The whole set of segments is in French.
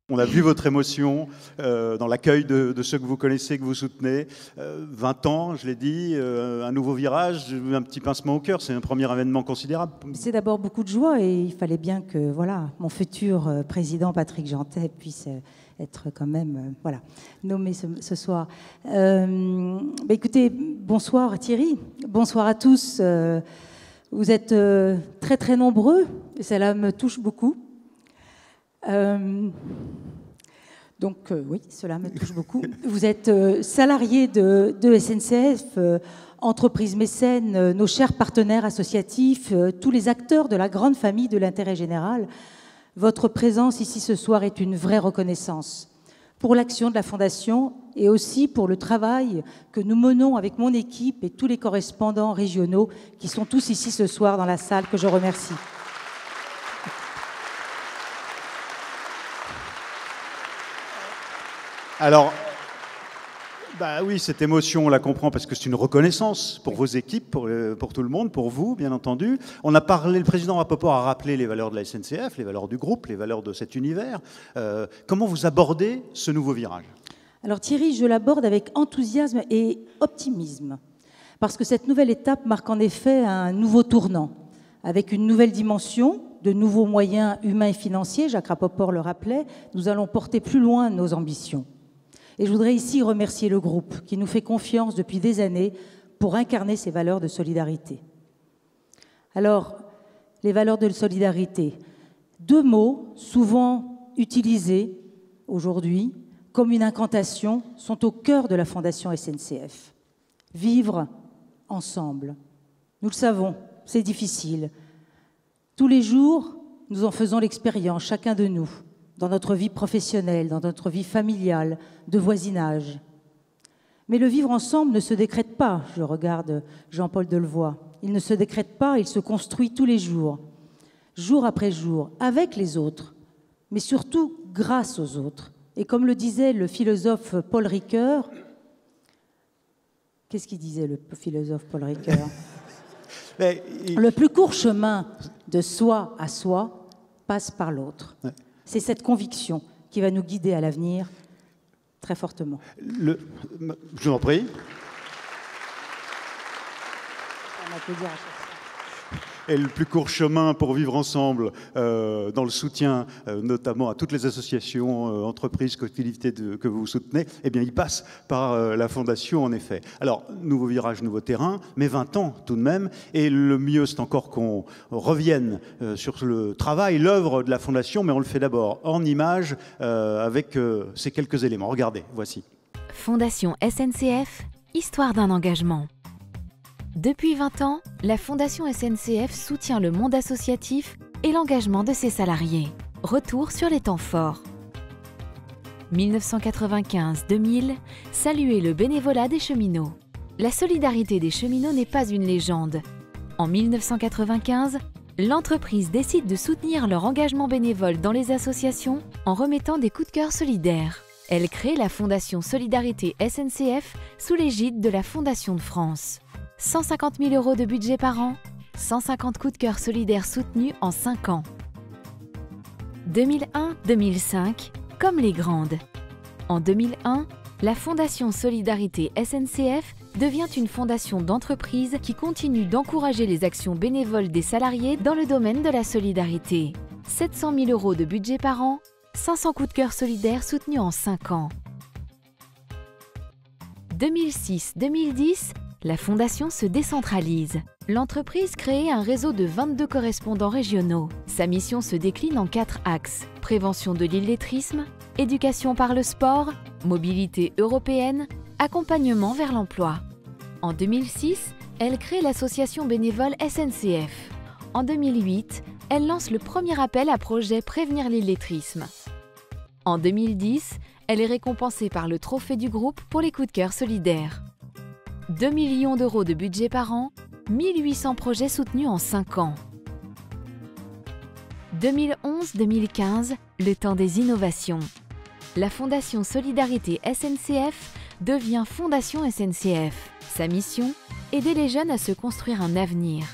On a vu votre émotion dans l'accueil de ceux que vous connaissez, que vous soutenez. 20 ans, je l'ai dit, un nouveau virage, un petit pincement au cœur, c'est un premier événement considérable. C'est d'abord beaucoup de joie et il fallait bien que voilà, mon futur président Patrick Jeantet puisse être quand même nommé ce soir. Écoutez, bonsoir Thierry, bonsoir à tous. Vous êtes très très nombreux et cela me touche beaucoup. Oui, cela me touche beaucoup. Vous êtes salarié de SNCF, entreprise mécène, nos chers partenaires associatifs, tous les acteurs de la grande famille de l'intérêt général. Votre présence ici ce soir est une vraie reconnaissance pour l'action de la Fondation et aussi pour le travail que nous menons avec mon équipe et tous les correspondants régionaux qui sont tous ici ce soir dans la salle, que je remercie. Alors, oui, cette émotion, on la comprend parce que c'est une reconnaissance pour vos équipes, pour tout le monde, pour vous, bien entendu. On a parlé, le président Rapoport a rappelé les valeurs de la SNCF, les valeurs du groupe, les valeurs de cet univers. Comment vous abordez ce nouveau virage ? Alors Thierry, je l'aborde avec enthousiasme et optimisme, parce que cette nouvelle étape marque en effet un nouveau tournant, avec une nouvelle dimension, de nouveaux moyens humains et financiers. Jacques Rapoport le rappelait, nous allons porter plus loin nos ambitions. Et je voudrais ici remercier le groupe qui nous fait confiance depuis des années pour incarner ces valeurs de solidarité. Alors, les valeurs de solidarité, deux mots souvent utilisés aujourd'hui comme une incantation sont au cœur de la Fondation SNCF. Vivre ensemble. Nous le savons, c'est difficile. Tous les jours, nous en faisons l'expérience, chacun de nous, dans notre vie professionnelle, dans notre vie familiale, de voisinage. Mais le vivre ensemble ne se décrète pas, je regarde Jean-Paul Delevoye, il ne se décrète pas, il se construit tous les jours, jour après jour, avec les autres, mais surtout grâce aux autres. Et comme le disait le philosophe Paul Ricoeur, qu'est-ce qu'il disait le philosophe Paul Ricoeur ? Le plus court chemin de soi à soi passe par l'autre. Ouais. C'est cette conviction qui va nous guider à l'avenir très fortement. Je vous en prie. On applaudir à chaque fois. Et le plus court chemin pour vivre ensemble, dans le soutien notamment à toutes les associations, entreprises, collectivités que vous soutenez, eh bien, il passe par la Fondation, en effet. Alors, nouveau virage, nouveau terrain, mais 20 ans tout de même. Et le mieux, c'est encore qu'on revienne sur le travail, l'œuvre de la Fondation, mais on le fait d'abord en images avec ces quelques éléments. Regardez, voici. Fondation SNCF, histoire d'un engagement. Depuis 20 ans, la Fondation SNCF soutient le monde associatif et l'engagement de ses salariés. Retour sur les temps forts. 1995-2000, saluer le bénévolat des cheminots. La solidarité des cheminots n'est pas une légende. En 1995, l'entreprise décide de soutenir leur engagement bénévole dans les associations en remettant des coups de cœur solidaires. Elle crée la Fondation Solidarité SNCF sous l'égide de la Fondation de France. 150 000 € de budget par an, 150 coups de cœur solidaires soutenus en 5 ans. 2001-2005, comme les grandes. En 2001, la Fondation Solidarité SNCF devient une fondation d'entreprise qui continue d'encourager les actions bénévoles des salariés dans le domaine de la solidarité. 700 000 € de budget par an, 500 coups de cœur solidaires soutenus en 5 ans. 2006-2010, la Fondation se décentralise. L'entreprise crée un réseau de 22 correspondants régionaux. Sa mission se décline en 4 axes. Prévention de l'illettrisme, éducation par le sport, mobilité européenne, accompagnement vers l'emploi. En 2006, elle crée l'association bénévole SNCF. En 2008, elle lance le premier appel à projet Prévenir l'illettrisme. En 2010, elle est récompensée par le trophée du groupe pour les coups de cœur solidaires. 2 millions € de budget par an, 1800 projets soutenus en 5 ans. 2011-2015, le temps des innovations. La Fondation Solidarité SNCF devient Fondation SNCF. Sa mission, aider les jeunes à se construire un avenir.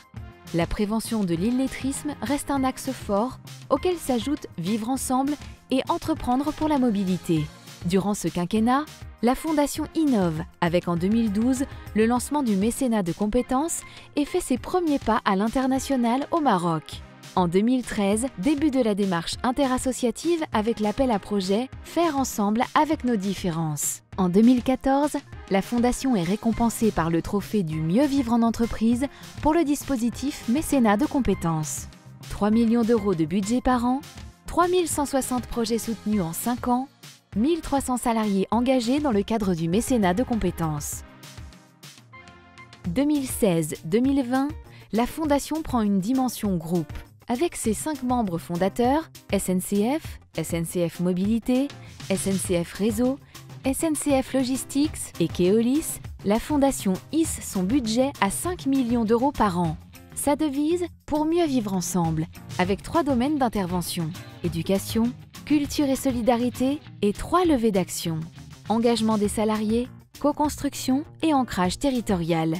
La prévention de l'illettrisme reste un axe fort auquel s'ajoute vivre ensemble et Entreprendre pour la mobilité. Durant ce quinquennat, la Fondation innove avec en 2012 le lancement du mécénat de compétences et fait ses premiers pas à l'international au Maroc. En 2013, début de la démarche interassociative avec l'appel à projet « Faire ensemble avec nos différences ». En 2014, la Fondation est récompensée par le trophée du mieux vivre en entreprise pour le dispositif mécénat de compétences. 3 millions d'euros de budget par an, 3160 projets soutenus en 5 ans, 1300 salariés engagés dans le cadre du mécénat de compétences. 2016-2020, la Fondation prend une dimension groupe. Avec ses 5 membres fondateurs, SNCF, SNCF Mobilité, SNCF Réseau, SNCF Logistics et Keolis, la Fondation hisse son budget à 5 millions d'euros par an. Sa devise, pour mieux vivre ensemble, avec 3 domaines d'intervention, éducation, culture et solidarité et 3 levées d'action, engagement des salariés, co-construction et ancrage territorial.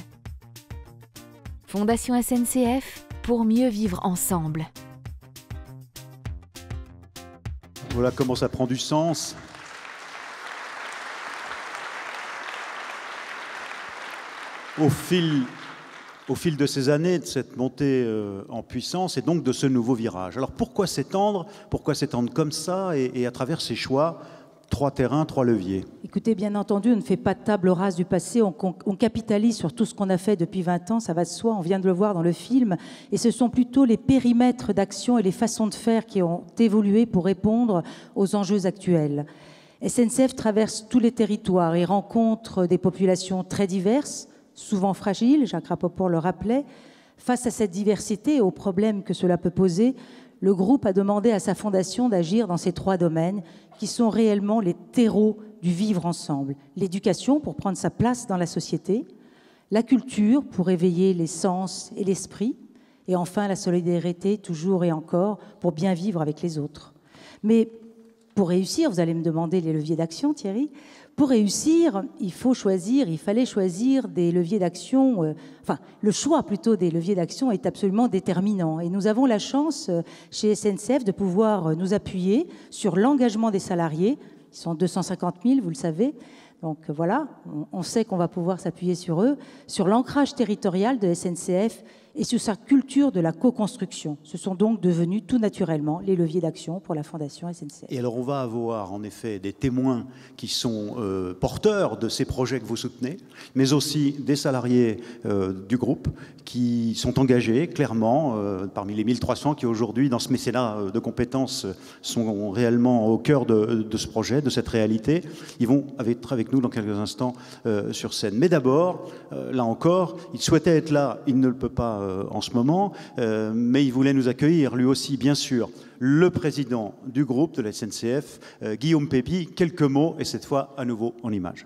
Fondation SNCF, pour mieux vivre ensemble. Voilà comment ça prend du sens. Au fil de ces années, de cette montée en puissance et donc de ce nouveau virage. Alors pourquoi s'étendre comme ça et à travers ces choix, 3 terrains, 3 leviers? Écoutez, bien entendu, on ne fait pas de table rase du passé, on capitalise sur tout ce qu'on a fait depuis 20 ans, ça va de soi, on vient de le voir dans le film, et ce sont plutôt les périmètres d'action et les façons de faire qui ont évolué pour répondre aux enjeux actuels. SNCF traverse tous les territoires et rencontre des populations très diverses, souvent fragiles, Jacques Rapoport le rappelait. Face à cette diversité et aux problèmes que cela peut poser, le groupe a demandé à sa fondation d'agir dans ces 3 domaines qui sont réellement les terreaux du vivre ensemble. L'éducation pour prendre sa place dans la société, la culture pour éveiller les sens et l'esprit, et enfin la solidarité toujours et encore pour bien vivre avec les autres. Mais pour réussir, vous allez me demander les leviers d'action, Thierry. Pour réussir, il fallait choisir des leviers d'action, le choix plutôt des leviers d'action est absolument déterminant. Et nous avons la chance chez SNCF de pouvoir nous appuyer sur l'engagement des salariés. Ils sont 250 000, vous le savez. Donc voilà, on sait qu'on va pouvoir s'appuyer sur eux, sur l'ancrage territorial de SNCF et sur sa culture de la co-construction. Ce sont donc devenus tout naturellement les leviers d'action pour la Fondation SNCF. Et alors on va avoir en effet des témoins qui sont porteurs de ces projets que vous soutenez, mais aussi des salariés du groupe qui sont engagés clairement, parmi les 1300 qui aujourd'hui dans ce mécénat de compétences sont réellement au cœur de ce projet, de cette réalité. Ils vont être avec nous dans quelques instants sur scène. Mais d'abord, là encore, il souhaitait être là, il ne le peut pas en ce moment, mais il voulait nous accueillir, lui aussi, bien sûr, le président du groupe de la SNCF, Guillaume Pépy. Quelques mots, et cette fois, à nouveau, en images.